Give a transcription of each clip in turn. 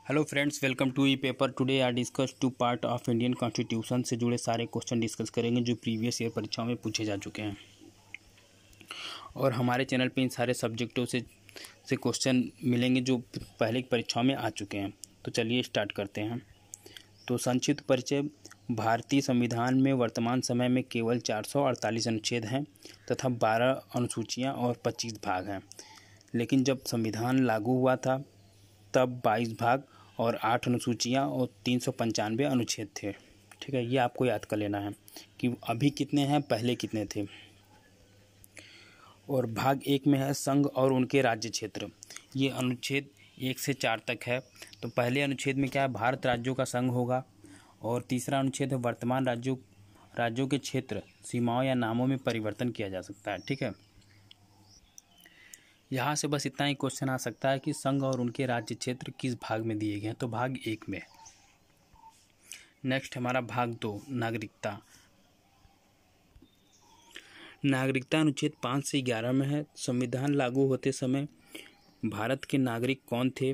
Hello friends, welcome to e paper. Today I discuss two part of Indian constitution से जुड़े सारे question discuss करेंगे जो previous year परीक्षाओं में पूछे जा चुके हैं। और हमारे चैनल पे इन सारे सब्जेक्टों से क्वेश्चन मिलेंगे जो पहले की परीक्षाओं में आ चुके हैं। तो चलिए स्टार्ट करते हैं। तो संक्षिप्त परिचय। भारतीय संविधान में वर्तमान समय में केवल 448 अनुच्छेद हैं तथा 12 अनुसूचियाँ और 25 भाग हैं। लेकिन जब संविधान लागू हुआ था तब 22 भाग और 8 अनुसूचियाँ और 395 अनुच्छेद थे। ठीक है, ये आपको याद कर लेना है कि अभी कितने हैं, पहले कितने थे। और भाग 1 में है संघ और उनके राज्य क्षेत्र। ये अनुच्छेद 1 से 4 तक है। तो पहले अनुच्छेद में क्या है, भारत राज्यों का संघ होगा। और तीसरा अनुच्छेद है वर्तमान राज्यों के क्षेत्र, सीमाओं या नामों में परिवर्तन किया जा सकता है। ठीक है, यहाँ से बस इतना ही क्वेश्चन आ सकता है कि संघ और उनके राज्य क्षेत्र किस भाग में दिए गए हैं। तो भाग 1 में। नेक्स्ट हमारा भाग 2, नागरिकता। नागरिकता अनुच्छेद 5 से 11 में है। संविधान लागू होते समय भारत के नागरिक कौन थे,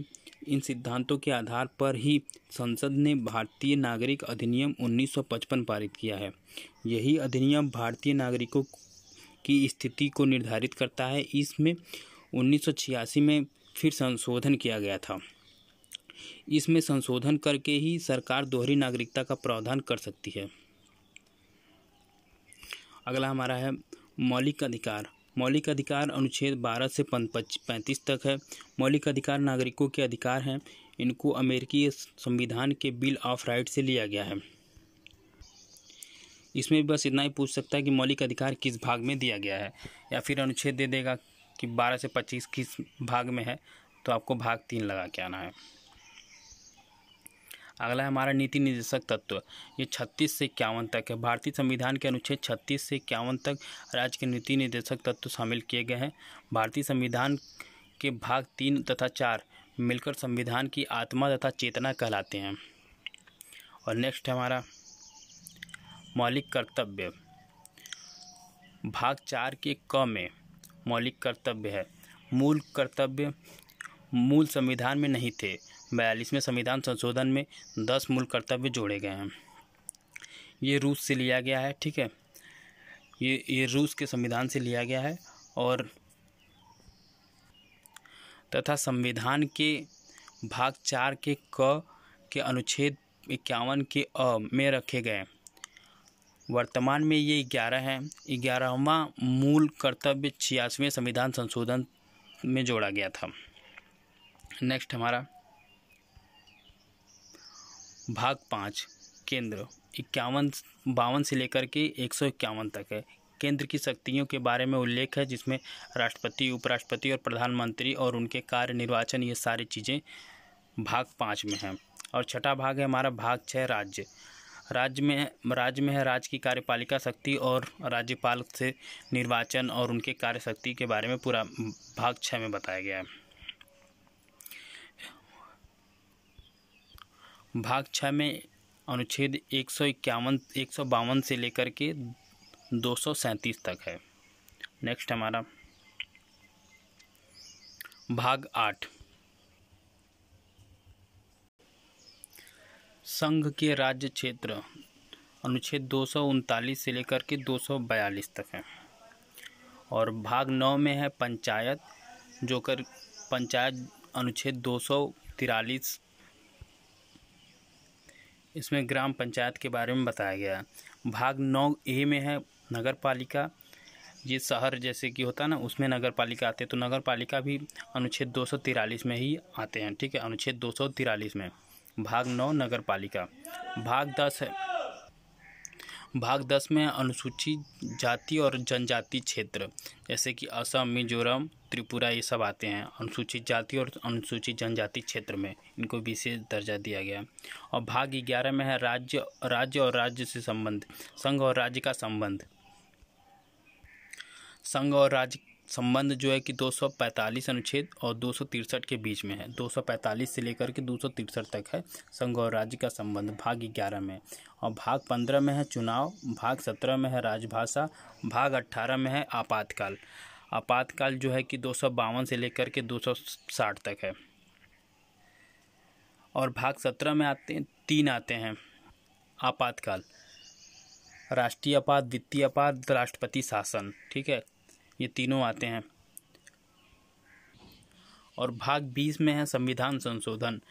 इन सिद्धांतों के आधार पर ही संसद ने भारतीय नागरिक अधिनियम 1955 पारित किया है। यही अधिनियम भारतीय नागरिकों की स्थिति को निर्धारित करता है। इसमें 1986 में फिर संशोधन किया गया था। इसमें संशोधन करके ही सरकार दोहरी नागरिकता का प्रावधान कर सकती है। अगला हमारा है मौलिक अधिकार। मौलिक अधिकार अनुच्छेद 12 से 35 तक है। मौलिक अधिकार नागरिकों के अधिकार हैं। इनको अमेरिकी संविधान के बिल ऑफ राइट से लिया गया है। इसमें बस इतना ही पूछ सकता है कि मौलिक अधिकार किस भाग में दिया गया है, या फिर अनुच्छेद दे देगा कि 12 से 25 किस भाग में है, तो आपको भाग 3 लगा के आना है। अगला है हमारा नीति निर्देशक तत्व। ये 36 से 51 तक है। भारतीय संविधान के अनुच्छेद 36 से 51 तक राज्य के नीति निर्देशक तत्व शामिल किए गए हैं। भारतीय संविधान के भाग 3 तथा 4 मिलकर संविधान की आत्मा तथा चेतना कहलाते हैं। और नेक्स्ट है हमारा मौलिक कर्तव्य। भाग 4 के क में मौलिक कर्तव्य है। मूल कर्तव्य मूल संविधान में नहीं थे। 42वें संविधान संशोधन में 10 मूल कर्तव्य जोड़े गए हैं। ये रूस से लिया गया है। ठीक है, ये रूस के संविधान से लिया गया है। और तथा संविधान के भाग 4 के क के अनुच्छेद 51 के अ में रखे गए। वर्तमान में ये 11 हैं। 11वां मूल कर्तव्य 86वें संविधान संशोधन में जोड़ा गया था। नेक्स्ट हमारा भाग 5 केंद्र। 52 से लेकर के 151 तक है। केंद्र की शक्तियों के बारे में उल्लेख है, जिसमें राष्ट्रपति, उपराष्ट्रपति और प्रधानमंत्री और उनके कार्य निर्वाचन, ये सारी चीज़ें भाग 5 में हैं। और छठा भाग है हमारा भाग 6 राज्य। राज्य में है राज्य की कार्यपालिका शक्ति और राज्यपाल से निर्वाचन और उनके कार्य शक्ति के बारे में पूरा भाग 6 में बताया गया है। भाग 6 में अनुच्छेद 152 से लेकर के 237 तक है। नेक्स्ट हमारा भाग 8 संघ के राज्य क्षेत्र। अनुच्छेद 239 से लेकर के 242 तक है। और भाग 9 में है पंचायत, जो कर पंचायत अनुच्छेद 243, इसमें ग्राम पंचायत के बारे में बताया गया है। भाग 9A में है नगर पालिका। ये शहर जैसे कि होता है ना, उसमें नगर पालिका आते हैं। तो नगर पालिका भी अनुच्छेद 243 में ही आते हैं। ठीक है, अनुच्छेद 243 में भाग 9 नगर पालिका। भाग 10 है। भाग 10 में अनुसूचित जाति और जनजाति क्षेत्र, जैसे कि असम, मिजोरम, त्रिपुरा, ये सब आते हैं अनुसूचित जाति और अनुसूचित जनजाति क्षेत्र में। इनको विशेष दर्जा दिया गया। और भाग 11 में है राज्य और राज्य से संबंध, संघ और राज्य का संबंध। संघ और राज्य संबंध जो है कि 245 अनुच्छेद और 263 के बीच में है। 245 से लेकर के 263 तक है संघ और राज्य का संबंध भाग 11 में। और भाग 15 में है चुनाव। भाग 17 में है राजभाषा। भाग 18 में है आपातकाल। आपातकाल जो है कि 252 से लेकर के 260 तक है। और भाग 17 में तीन आते हैं आपातकाल, राष्ट्रीय आपात, वित्तीय आपात, राष्ट्रपति शासन, ठीक है, ये तीनों आते हैं। और भाग 20 में है संविधान संशोधन,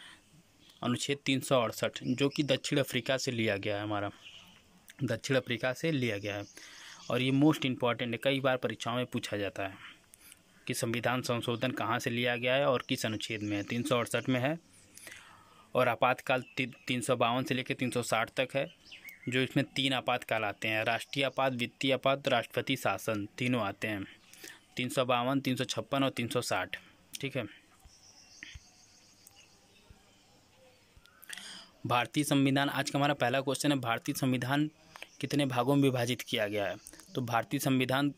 अनुच्छेद 368, जो कि दक्षिण अफ्रीका से लिया गया है, हमारा दक्षिण अफ्रीका से लिया गया है। और ये मोस्ट इम्पॉर्टेंट है, कई बार परीक्षाओं में पूछा जाता है कि संविधान संशोधन कहाँ से लिया गया है और किस अनुच्छेद में है। 368 में है। और आपातकाल 352 से लेकर 360 तक है, जो इसमें तीन आपातकाल आते हैं, राष्ट्रीय आपात, वित्तीय आपात, राष्ट्रपति शासन, तीनों आते हैं, 352, 356 और 360, ठीक है। भारतीय संविधान, आज का हमारा पहला क्वेश्चन है, भारतीय संविधान कितने भागों में विभाजित किया गया है। तो भारतीय संविधान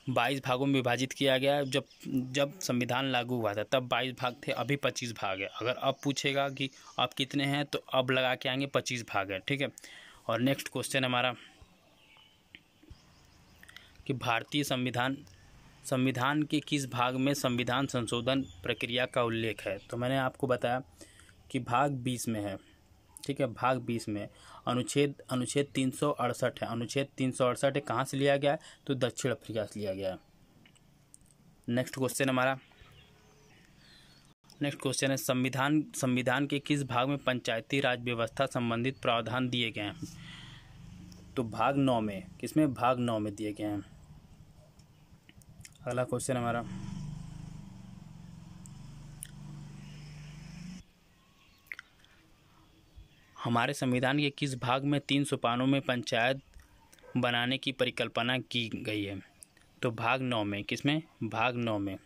22 भागों में विभाजित किया गया है। जब संविधान लागू हुआ था तब 22 भाग थे, अभी 25 भाग है। अगर अब पूछेगा कि आप कितने हैं तो अब लगा के आएंगे 25 भाग है, ठीक है। और नेक्स्ट क्वेश्चन हमारा कि भारतीय संविधान के किस भाग में संविधान संशोधन प्रक्रिया का उल्लेख है। तो मैंने आपको बताया कि भाग 20 में है, ठीक है, भाग 20 में अनुच्छेद 368 है। अनुच्छेद 368 है, कहाँ से लिया गया है, तो दक्षिण अफ्रीका से लिया गया है। नेक्स्ट क्वेश्चन है संविधान के किस भाग में पंचायती राज व्यवस्था संबंधित प्रावधान दिए गए हैं। तो भाग 9 में, किसमें, भाग 9 में दिए गए हैं। अगला क्वेश्चन हमारा, हमारे संविधान के किस भाग में 3 सोपानों में पंचायत बनाने की परिकल्पना की गई है। तो भाग 9 में, किसमें, भाग 9 में।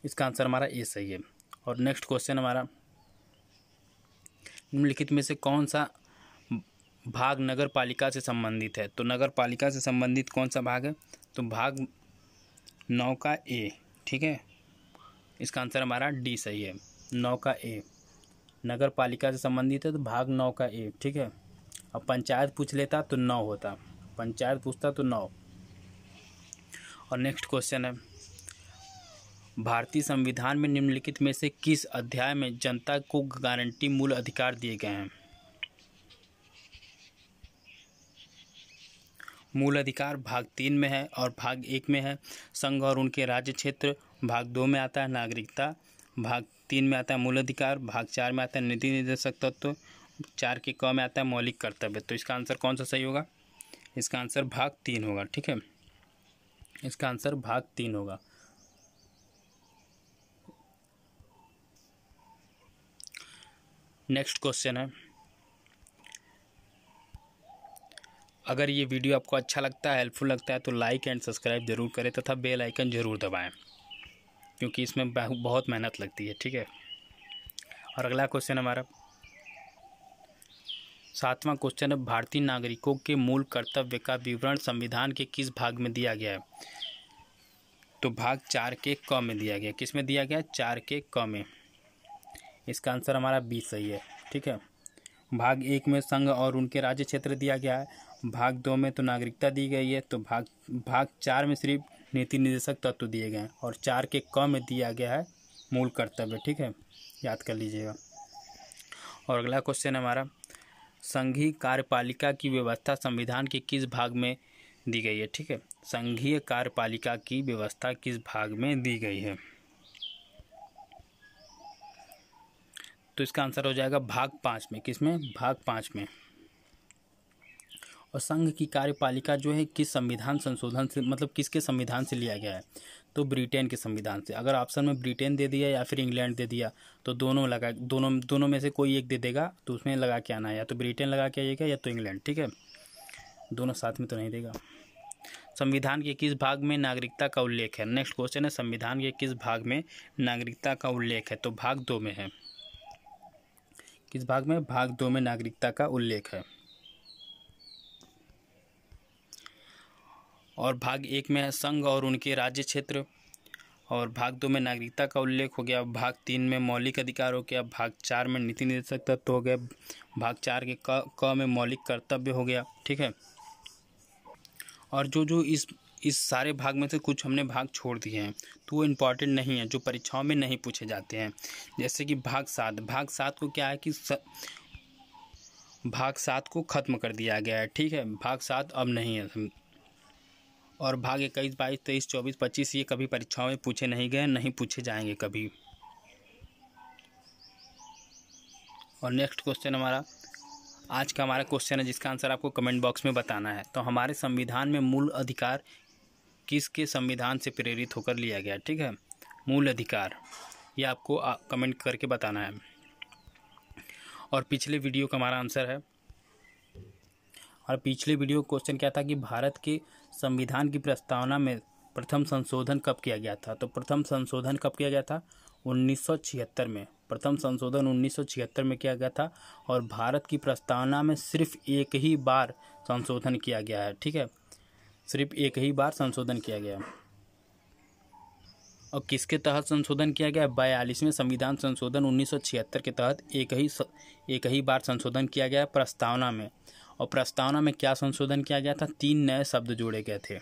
इसका आंसर हमारा ए सही है। और नेक्स्ट क्वेश्चन हमारा, निम्नलिखित में से कौन सा भाग नगर पालिका से संबंधित है। तो नगर पालिका से संबंधित कौन सा भाग है, तो भाग 9 का ए, ठीक है। इसका आंसर हमारा डी सही है, 9 का ए, नगर पालिका से संबंधित है तो भाग 9 का ए, ठीक है। अब पंचायत पूछ लेता तो 9 होता, पंचायत पूछता तो 9। और नेक्स्ट क्वेश्चन है, भारतीय संविधान में निम्नलिखित में से किस अध्याय में जनता को गारंटी मूल अधिकार दिए गए हैं। मूल अधिकार भाग 3 में है और भाग 1 में है संघ और उनके राज्य क्षेत्र, भाग 2 में आता है नागरिकता, भाग 3 में आता है मूल अधिकार, भाग 4 में आता है नीति निर्देशक तत्व, 4 के क में आता है मौलिक कर्तव्य। तो इसका आंसर कौन सा सही होगा, इसका आंसर भाग 3 होगा, ठीक है, इसका आंसर भाग 3 होगा। नेक्स्ट क्वेश्चन है, अगर ये वीडियो आपको अच्छा लगता है, हेल्पफुल लगता है तो लाइक एंड सब्सक्राइब जरूर करें तथा बेल आइकन जरूर दबाएं, क्योंकि इसमें बहुत मेहनत लगती है, ठीक है। और अगला क्वेश्चन हमारा 7वां क्वेश्चन है, भारतीय नागरिकों के मूल कर्तव्य का विवरण संविधान के किस भाग में दिया गया है। तो भाग 4 के क में दिया गया, किस में दिया गया, 4 के क में। इसका आंसर हमारा बी सही है, ठीक है। भाग 1 में संघ और उनके राज्य क्षेत्र दिया गया है, भाग 2 में तो नागरिकता दी गई है, तो भाग 4 में सिर्फ नीति निर्देशक तत्व दिए गए हैं और 4 के क में दिया गया है मूल कर्तव्य, ठीक है, याद कर लीजिएगा। और अगला क्वेश्चन हमारा, संघीय कार्यपालिका की व्यवस्था संविधान के किस भाग में दी गई है, ठीक है, संघीय कार्यपालिका की व्यवस्था किस भाग में दी गई है। तो इसका आंसर हो जाएगा भाग 5 में, किसमें, भाग 5 में। और संघ की कार्यपालिका जो है किस संविधान संशोधन से, मतलब किसके संविधान से लिया गया है। तो ब्रिटेन के संविधान से। अगर ऑप्शन में ब्रिटेन दे दिया या फिर इंग्लैंड दे दिया तो दोनों में से कोई एक दे देगा, तो उसमें लगा के आना है, या तो ब्रिटेन लगा के आइएगा या तो इंग्लैंड, ठीक है, दोनों साथ में तो नहीं देगा। संविधान के किस भाग में नागरिकता का उल्लेख है। नेक्स्ट क्वेश्चन है, संविधान के किस भाग में नागरिकता का उल्लेख है। तो भाग 2 में है, किस भाग में, भाग 2 में नागरिकता का उल्लेख है। और भाग 1 में है संघ और उनके राज्य क्षेत्र, और भाग 2 में नागरिकता का उल्लेख हो गया, भाग 3 में मौलिक अधिकार हो गया, भाग 4 में नीति निर्देशक तत्व हो गया, भाग 4 के क में मौलिक कर्तव्य हो गया, ठीक है। और जो इस सारे भाग में से कुछ हमने भाग छोड़ दिए हैं, तो वो इम्पॉर्टेंट नहीं है, जो परीक्षाओं में नहीं पूछे जाते हैं। जैसे कि भाग 7, भाग 7 को क्या है कि भाग 7 को ख़त्म कर दिया गया है, ठीक है, भाग 7 अब नहीं है। और भाग 21, 22, 23, 24, 25 ये कभी परीक्षाओं में पूछे नहीं गए, नहीं पूछे जाएंगे कभी। और नेक्स्ट क्वेश्चन हमारा आज का हमारा क्वेश्चन है, जिसका आंसर आपको कमेंट बॉक्स में बताना है। तो हमारे संविधान में मूल अधिकार किसके संविधान से प्रेरित होकर लिया गया, ठीक है, मूल अधिकार, ये आपको कमेंट करके बताना है। और पिछले वीडियो का हमारा आंसर है, और पिछले वीडियो क्वेश्चन क्या था कि भारत के संविधान की प्रस्तावना में प्रथम संशोधन कब किया गया था। तो प्रथम संशोधन कब किया गया था, 1976 में। प्रथम संशोधन 1976 में किया गया था, और भारत की प्रस्तावना में सिर्फ एक ही बार संशोधन किया गया है, ठीक है, सिर्फ एक ही बार संशोधन किया गया। और किसके तहत संशोधन किया गया, 42वें संविधान संशोधन 1976 के तहत एक ही बार संशोधन किया गया प्रस्तावना में। और प्रस्तावना में क्या संशोधन किया गया था, 3 नए शब्द जोड़े गए थे।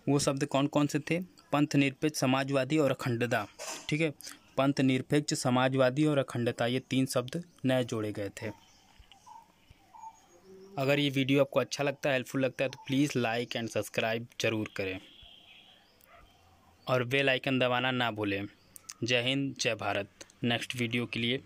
वो शब्द कौन कौन से थे, पंथ निरपेक्ष, समाजवादी और अखंडता, ठीक है, पंथ निरपेक्ष, समाजवादी और अखंडता, ये 3 शब्द नए जोड़े गए थे। अगर ये वीडियो आपको अच्छा लगता है, हेल्पफुल लगता है, तो प्लीज़ लाइक एंड सब्सक्राइब जरूर करें और बेल आइकन दबाना ना भूलें। जय हिंद, जय भारत। नेक्स्ट वीडियो के लिए